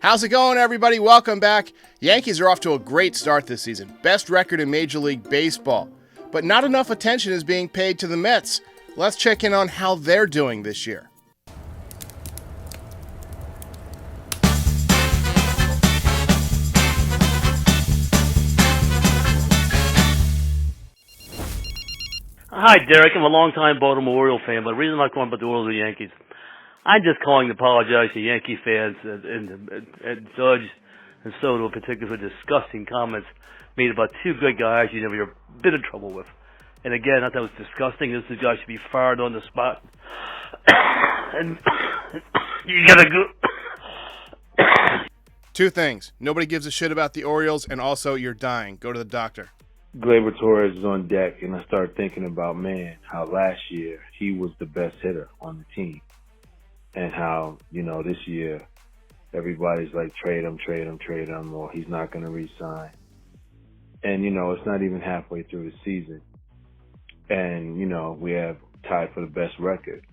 How's it going, everybody? Welcome back. Yankees are off to a great start this season. Best record in Major League Baseball. But not enough attention is being paid to the Mets. Let's check in on how they're doing this year. Hi, Derek. I'm a longtime Baltimore Oriole fan, but the reason I'm calling about the Orioles are the Yankees, I'm just calling to apologize to Yankee fans and Judge and Soto in particular for disgusting comments made about two good guys you never been in trouble with. And again, I thought it was disgusting. This guy should be fired on the spot. And you gotta go. Two things. Nobody gives a shit about the Orioles, and also you're dying. Go to the doctor. Gleyber Torres is on deck, and I started thinking about, man, how last year he was the best hitter on the team. And how, this year everybody's like, trade him, or he's not going to re-sign. And, it's not even halfway through the season. And, we have tied for the best record.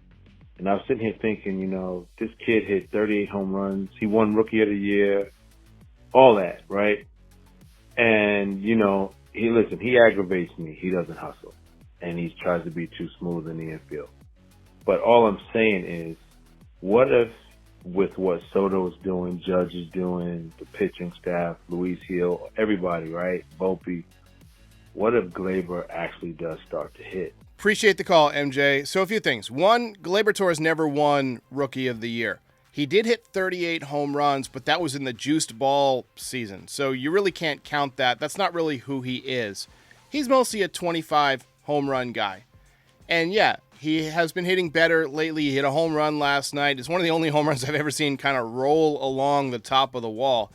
And I was sitting here thinking, this kid hit 38 home runs. He won Rookie of the Year, all that, right? And, he aggravates me. He doesn't hustle. And he tries to be too smooth in the infield. But all I'm saying is, what if with what Soto is doing, Judge is doing, the pitching staff, Luis Hill, everybody, right? Volpe, what if Gleyber actually does start to hit? Appreciate the call, MJ. So a few things. One, Gleyber Torres never won Rookie of the Year. He did hit 38 home runs, but that was in the juiced ball season. So you really can't count that. That's not really who he is. He's mostly a 25 home run guy. And yeah, he has been hitting better lately. He hit a home run last night. It's one of the only home runs I've ever seen kind of roll along the top of the wall.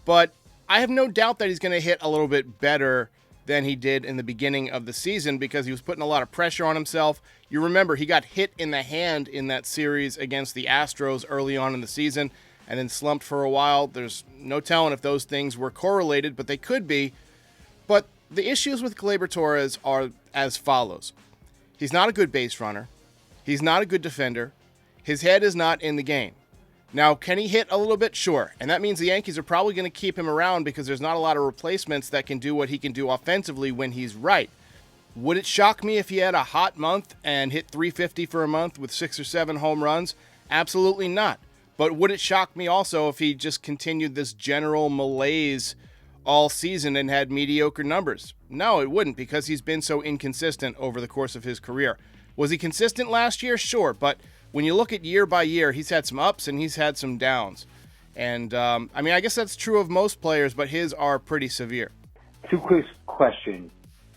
But I have no doubt that he's going to hit a little bit better than he did in the beginning of the season because he was putting a lot of pressure on himself. You remember he got hit in the hand in that series against the Astros early on in the season and then slumped for a while. There's no telling if those things were correlated, but they could be. But the issues with Gleyber Torres are as follows. He's not a good base runner. He's not a good defender. His head is not in the game. Now, can he hit a little bit? Sure. And that means the Yankees are probably going to keep him around because there's not a lot of replacements that can do what he can do offensively when he's right. Would it shock me if he had a hot month and hit 350 for a month with 6 or 7 home runs? Absolutely not. But would it shock me also if he just continued this general malaise all season and had mediocre numbers? No, it wouldn't because he's been so inconsistent over the course of his career. Was he consistent last year? Sure, but when you look at year by year, he's had some ups and he's had some downs. And, I guess that's true of most players, but his are pretty severe. Two quick questions.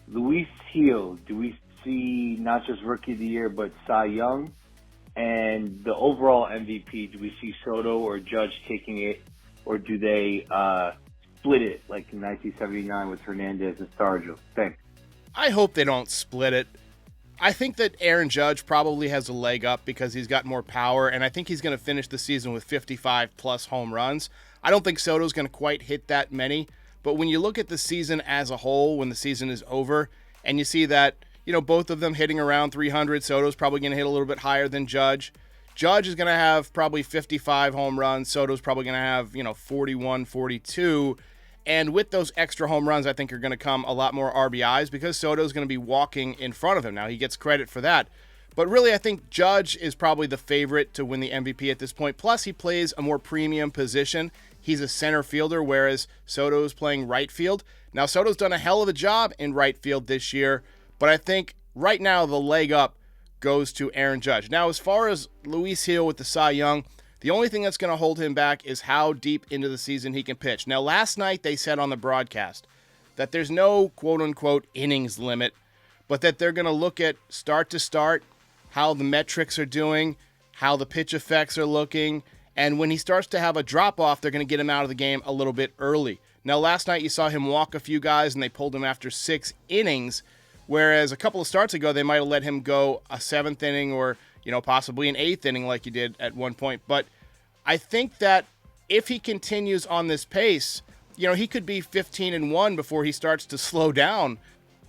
Luis Hill, do we see not just Rookie of the Year, but Cy Young? And the overall MVP, do we see Soto or Judge taking it, or do they split it like in 1979 with Hernandez and Stargell? Thanks. I hope they don't split it. I think that Aaron Judge probably has a leg up because he's got more power, and I think he's going to finish the season with 55-plus home runs. I don't think Soto's going to quite hit that many, but when you look at the season as a whole, when the season is over, and you see that, both of them hitting around 300, Soto's probably going to hit a little bit higher than Judge. Judge is going to have probably 55 home runs. Soto's probably going to have, 41, 42. And with those extra home runs, I think are going to come a lot more RBIs because Soto's going to be walking in front of him. Now, he gets credit for that. But really, I think Judge is probably the favorite to win the MVP at this point. Plus, he plays a more premium position. He's a center fielder, whereas Soto's playing right field. Now, Soto's done a hell of a job in right field this year, but I think right now the leg up goes to Aaron Judge. Now, as far as Luis Hill with the Cy Young, the only thing that's going to hold him back is how deep into the season he can pitch. Now, last night they said on the broadcast that there's no quote-unquote innings limit, but that they're going to look at start to start, how the metrics are doing, how the pitch effects are looking, and when he starts to have a drop-off, they're going to get him out of the game a little bit early. Now, last night you saw him walk a few guys, and they pulled him after 6 innings, whereas a couple of starts ago they might have let him go a 7th inning or possibly an 8th inning like he did at one point. But I think that if he continues on this pace, he could be 15-1 before he starts to slow down.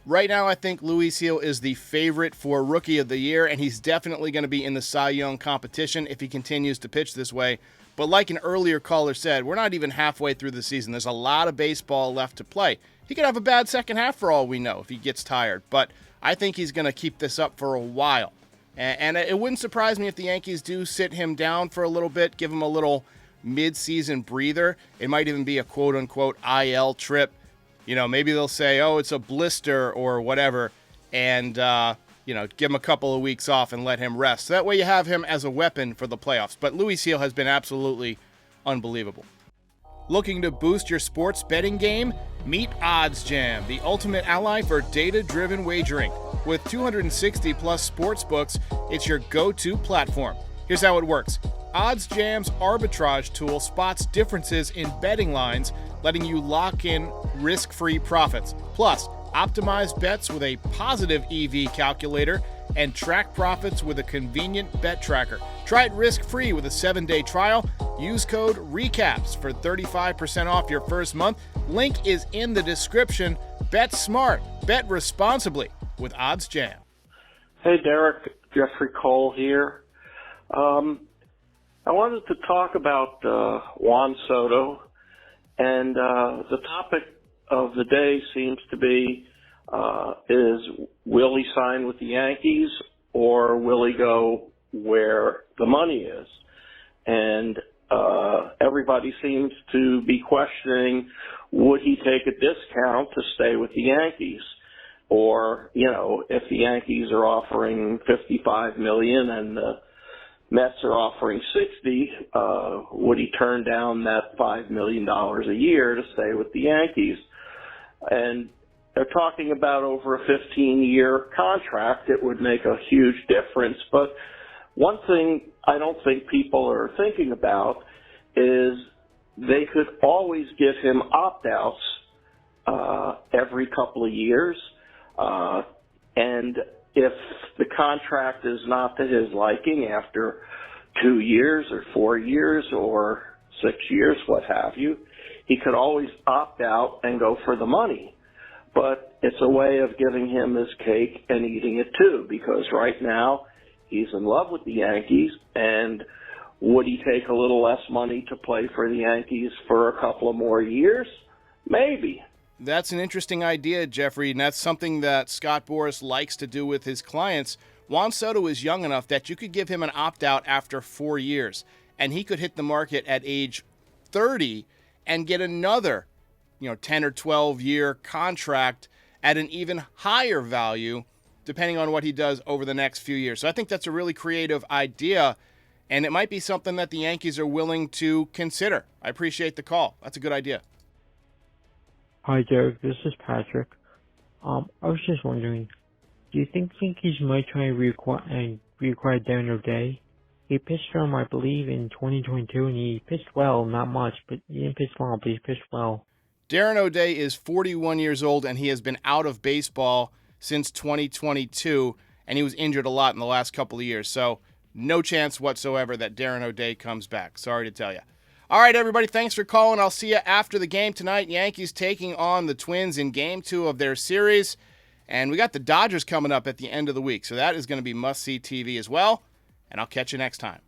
Right now, I think Luis Hill is the favorite for Rookie of the Year, and he's definitely going to be in the Cy Young competition if he continues to pitch this way. But like an earlier caller said, we're not even halfway through the season. There's a lot of baseball left to play. He could have a bad second half for all we know if he gets tired. But I think he's going to keep this up for a while. And it wouldn't surprise me if the Yankees do sit him down for a little bit, give him a little mid-season breather. It might even be a quote-unquote IL trip. You know, maybe they'll say, oh, it's a blister or whatever, and, give him a couple of weeks off and let him rest. So that way you have him as a weapon for the playoffs. But Luis Gil has been absolutely unbelievable. Looking to boost your sports betting game? Meet OddsJam, the ultimate ally for data-driven wagering. With 260-plus sports books, it's your go-to platform. Here's how it works. OddsJam's arbitrage tool spots differences in betting lines, letting you lock in risk-free profits. Plus, optimize bets with a positive EV calculator and track profits with a convenient bet tracker. Try it risk-free with a 7-day trial. Use code RECAPS for 35% off your first month. Link is in the description. Bet smart. Bet responsibly with OddsJam. Hey, Derek. Jeffrey Cole here. I wanted to talk about Juan Soto, and the topic of the day seems to be is will he sign with the Yankees or will he go where the money is? And everybody seems to be questioning, would he take a discount to stay with the Yankees? Or, if the Yankees are offering $55 million and the Mets are offering $60, would he turn down that $5 million a year to stay with the Yankees? And they're talking about over a 15-year contract. It would make a huge difference. But one thing I don't think people are thinking about is they could always give him opt-outs every couple of years. And if the contract is not to his liking after 2 years or 4 years or 6 years, what have you, he could always opt out and go for the money. But it's a way of giving him his cake and eating it too, because right now he's in love with the Yankees, and would he take a little less money to play for the Yankees for a couple of more years? Maybe. That's an interesting idea, Jeffrey, and that's something that Scott Boras likes to do with his clients. Juan Soto is young enough that you could give him an opt-out after 4 years, and he could hit the market at age 30 and get another 10 or 12-year contract at an even higher value, depending on what he does over the next few years. So I think that's a really creative idea, and it might be something that the Yankees are willing to consider. I appreciate the call. That's a good idea. Hi, Derek. This is Patrick. I was just wondering, do you think Yankees might try and reacquire Darren O'Day? He pitched for him, I believe, in 2022, and he pitched well, not much, but he didn't pitch well, but he pitched well. Darren O'Day is 41 years old, and he has been out of baseball since 2022, and he was injured a lot in the last couple of years. So no chance whatsoever that Darren O'Day comes back. Sorry to tell you. All right, everybody, thanks for calling. I'll see you after the game tonight. Yankees taking on the Twins in Game 2 of their series. And we got the Dodgers coming up at the end of the week, so that is going to be must-see TV as well. And I'll catch you next time.